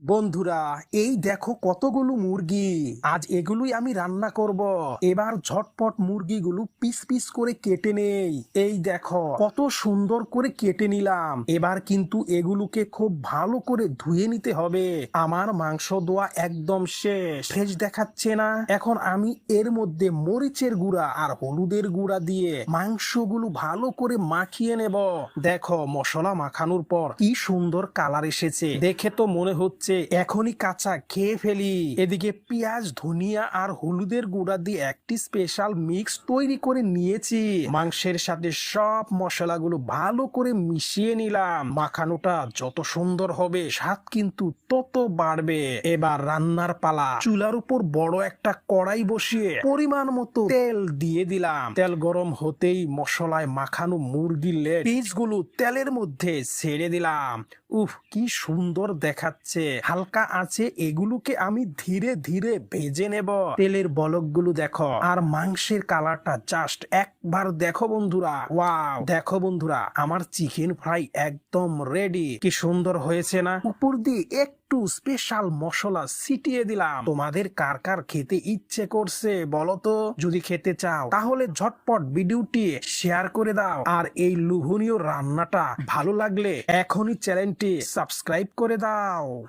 বন্ধুরা, এই দেখো কতগুলো মুরগি। আজ এগুলোই আমি রান্না করব। এবার ঝটপট মুরগিগুলো পিস পিস করে কেটে নেই। এই দেখো কত সুন্দর করে কেটে নিলাম। এবার কিন্তু এগুলোকে খুব ভালো করে ধুয়ে নিতে হবে। আমার মাংস ধোয়া একদম শেষ। ফ্রেশ দেখাচ্ছে না? এখন আমি এর মধ্যে মরিচের গুঁড়া আর হলুদের গুঁড়া দিয়ে মাংসগুলো ভালো করে মাখিয়ে নেব। দেখো মশলা মাখানোর পর কি সুন্দর কালার এসেছে। দেখে তো মনে হচ্ছে এখনই কাঁচা খেয়ে ফেলি। এদিকে পেঁয়াজ, ধনিয়া আর হলুদের গুঁড়া দিয়ে একটি স্পেশাল মিক্স তৈরি করে নিয়েছি। মাংসের সাথে সব মশলাগুলো ভালো করে মিশিয়ে নিলাম। মাখানোটা যত সুন্দর হবে স্বাদ কিন্তু তত বাড়বে। এবার রান্নার পালা। চুলার উপর বড় একটা কড়াই বসিয়ে পরিমাণ মতো তেল দিয়ে দিলাম। তেল গরম হতেই মশলায় মাখানো মুরগির লেগ পিসগুলো তেলের মধ্যে ছেড়ে দিলাম। উফ, কি সুন্দর দেখাচ্ছে। হালকা আছে এগুলোকে আমি ধীরে ধীরে ভেজে নেব। তেলের বলকগুলো দেখো আর মাংসের কালারটা জাস্ট একবার দেখো বন্ধুরা। ওয়াও, দেখো বন্ধুরা, আমার চিকেন ফ্রাই একদম রেডি। কি সুন্দর হয়েছে না? উপর দিয়ে একটু স্পেশাল মশলা ছিটিয়ে দিলাম। তোমাদের কার কার খেতে ইচ্ছে করছে বলো তো? যদি খেতে চাও তাহলে ঝটপট ভিডিওটি শেয়ার করে দাও। আর এই লোভনীয় রান্নাটা ভালো লাগলে এখনই চ্যানেলটি সাবস্ক্রাইব করে দাও।